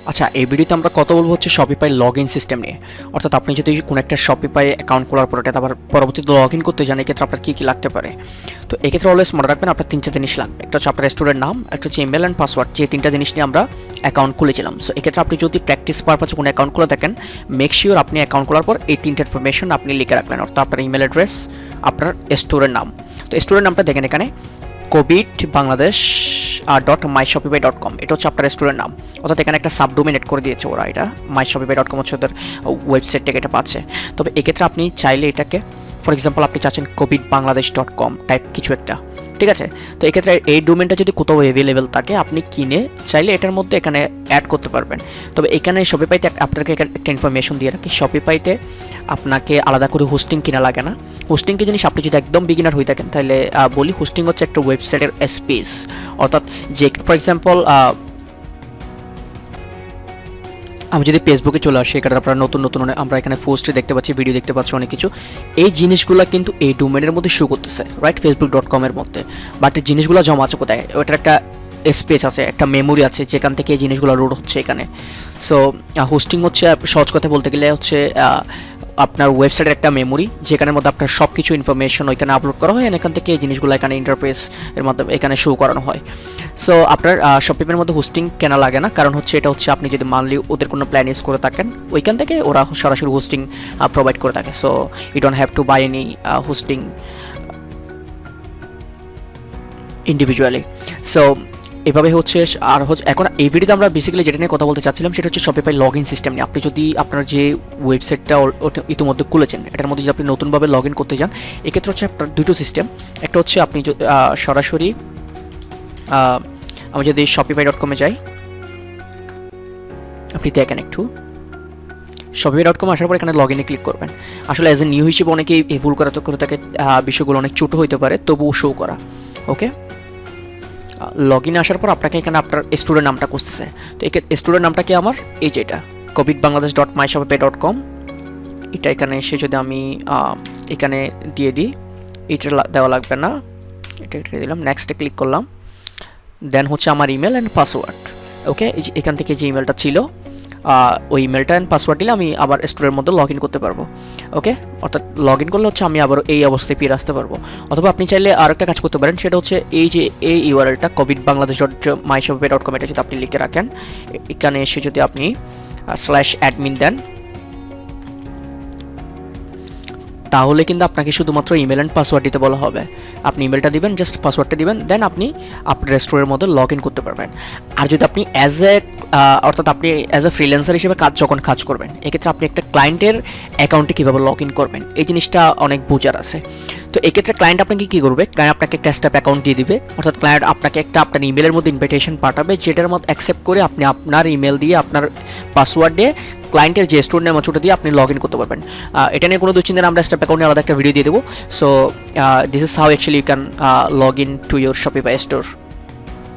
আচ্ছা, এই ভিডিওতে আমরা কথা বলবো হচ্ছে শপিফাই লগ ইন সিস্টেম নিয়ে। অর্থাৎ আপনি যদি কোনো একটা শপিফাই অ্যাকাউন্ট খোলার পর এটা আবার পরবর্তীতে লগ ইন করতে যান, এক্ষেত্রে আপনার কী কী লাগতে পারে। তো এক্ষেত্রে অলওয়েজ মনে রাখবেন আপনার 3-4 জিনিস লাগবে। একটা হচ্ছে আপনার রেস্টুরেন্ট নাম, একটা হচ্ছে ইমেল অ্যান্ড পাসওয়ার্ড, যে 3টা জিনিস নিয়ে আমরা অ্যাকাউন্ট খুলেছিলাম। সো এক্ষেত্রে আপনি যদি প্র্যাকটিস পারপাসে কোনো অ্যাকাউন্ট খুলে থাকেন, মেক শিওর আপনি অ্যাকাউন্ট খোলার পর এই 3টা ইনফরমেশন আপনি লিখে রাখলেন। অর্থাৎ আপনার ইমেল অ্যাড্রেস, আপনার স্টোরের নাম। তো স্টোরের নামটা দেখেন এখানে কোভিড বাংলাদেশ .myshopify.com, এটা হচ্ছে আপনার রেস্টুরেন্ট নাম। অর্থাৎ এখানে একটা সাবডোমেন এড করে দিয়েছে ওরা, এটা myshopify.com হচ্ছে ওদের ওয়েবসাইট থেকে এটা পাচ্ছে। তবে এক্ষেত্রে আপনি চাইলে এটাকে, ফর এক্সাম্পল আপনি চাচ্ছেন covidbangladesh.com টাইপ কিছু একটা, ঠিক আছে। তো এক্ষেত্রে এই ডোমেনটা যদি কোথাও অ্যাভেলেবেল থাকে আপনি কিনে চাইলে এটার মধ্যে এখানে অ্যাড করতে পারবেন। তবে এখানে শপিফাইতে আপনাকে একটা ইনফরমেশন দিয়ে রাখি, শপিফাইতে আপনাকে আলাদা করে হোস্টিং কিনা লাগে না। হোস্টিং কি জিনিস, আপনি যদি একদম বিগিনার হয়ে থাকেন তাহলে বলি, হোস্টিং হচ্ছে একটা ওয়েবসাইটের স্পেস। অর্থাৎ যে ফর এক্সাম্পল আমি যদি ফেসবুকে চলে আসি, এখানে আপনারা নতুন নতুন আমরা এখানে পোস্টে দেখতে পাচ্ছি, ভিডিও দেখতে পাচ্ছি, অনেক কিছু। এই জিনিসগুলো কিন্তু এই ডোমেনের মধ্যে শো করতেছে, রাইট, facebook.com এর মধ্যে। বাট এই জিনিসগুলো জমা আছে কোথায়? ওটার একটা স্পেস আছে, একটা মেমোরি আছে, যেখান থেকে এই জিনিসগুলো লোড হচ্ছে এখানে। সো হোস্টিং হচ্ছে সহজ কথা বলতে গেলে হচ্ছে আপনার ওয়েবসাইটের একটা মেমোরি, যেখানের মধ্যে আপনার সব কিছু ইনফরমেশন ওইখানে আপলোড করা হয়, এখান থেকে এই জিনিসগুলো এখানে ইন্টারফেস এর মাধ্যমে এখানে শো করানো হয়। সো আপনার শপিফাইয়ের মধ্যে হোস্টিং কেনা লাগে না, কারণ হচ্ছে এটা হচ্ছে আপনি যদি মানলি ওদের কোনো প্ল্যান ইউজ করে থাকেন, ওইখান থেকে ওরা সরাসরি হোস্টিং প্রোভাইড করে থাকে। So you don't have to buy any hosting individually. So এভাবে হচ্ছে। আর হচ্ছে এখন এই ভিডিওতে আমরা বেসিক্যালি যেটা নিয়ে কথা বলতে চাচ্ছিলাম সেটা হচ্ছে শপিফাই লগ ইন সিস্টেম নিয়ে। আপনি যদি আপনার যে ওয়েবসাইটটা ইতিমধ্যে খুলেছেন, এটার মধ্যে যদি আপনি নতুনভাবে লগ ইন করতে যান, এক্ষেত্রে হচ্ছে আপনার দুটো সিস্টেম। একটা হচ্ছে আপনি সরাসরি আমি যদি shopify.com এ যাই, আপনি দেখেন একটু shopify.com আসার পর এখানে লগ ইনে ক্লিক করবেন। আসলে অ্যাজ এ নিউ হিসেবে অনেকেই এই ভুল করে থাকে, বিষয়গুলো অনেক ছোটো হইতে পারে, তবুও শো করা। ওকে, লগ ইনে আসার পর আপনাকে এখানে আপনার স্টুডেন্ট নামটা খুঁজতেছে। তো স্টুডেন্ট নামটা কি আমার এই যে এটা covidbangladesh.myshopify.com, এটা এখানে এসে যদি আমি এখানে দিয়ে দিই, এটা দেওয়া লাগবে না, এটা দিলাম, নেক্সটে ক্লিক করলাম। দেন হচ্ছে আমার ইমেল অ্যান্ড পাসওয়ার্ড। ওকে, এখান থেকে যে ইমেলটা ছিল ওই ইমেলটা অ্যান্ড পাসওয়ার্ড দিলে আমি আবার স্টোরের মধ্যে লগ ইন করতে পারবো। ওকে, অর্থাৎ লগ ইন করলে হচ্ছে আমি আবার এই অবস্থায় ফিরে আসতে পারবো। অথবা আপনি চাইলে আর একটা কাজ করতে পারেন, সেটা হচ্ছে এই যে এই ইউআরএলটা covidbangladesh.myshopify.com, এটা যদি আপনি লিখে রাখেন, এখানে এসে যদি আপনি /admin দেন, তাহলে কিন্তু আপনাকে শুধুমাত্র ইমেল অ্যান্ড পাসওয়ার্ড দিতে বলা হবে। আপনি ইমেলটা দিবেন, জাস্ট পাসওয়ার্ডটা দিবেন, দেন আপনি আপনার রেস্টোরেন্টের মধ্যে লগ ইন করতে পারবেন। আর যদি আপনি অর্থাৎ আপনি অ্যাজ এ ফ্রিল্যান্সার হিসেবে যখন কাজ করবেন, এক্ষেত্রে আপনি একটা ক্লায়েন্টের অ্যাকাউন্টে কীভাবে লগ ইন করবেন, এই জিনিসটা অনেক বোঝার আছে। তো এক্ষেত্রে ক্লায়েন্ট আপনাকে কী করবে, ক্লায়েন্ট আপনাকে একটা স্ট্যাপ অ্যাকাউন্ট দিয়ে দিবে। অর্থাৎ ক্লায়েন্ট আপনাকে একটা আপনার ইমেলের মধ্যে ইনভিটেশন পাঠাবে, যেটার মধ্যে অ্যাকসেপ্ট করে আপনি আপনার ইমেল দিয়ে আপনার পাসওয়ার্ড দিয়ে ক্লায়েন্টের যে স্টোর নেম ওটা দিয়ে আপনি লগ ইন করতে পারবেন। এটা নিয়ে কোনো দুশ্চিন্তা আমরা স্টেপ অ্যাকাউন্টে আলাদা একটা ভিডিও দিয়ে দেবো। So this is how actually you can log in to your Shopify store.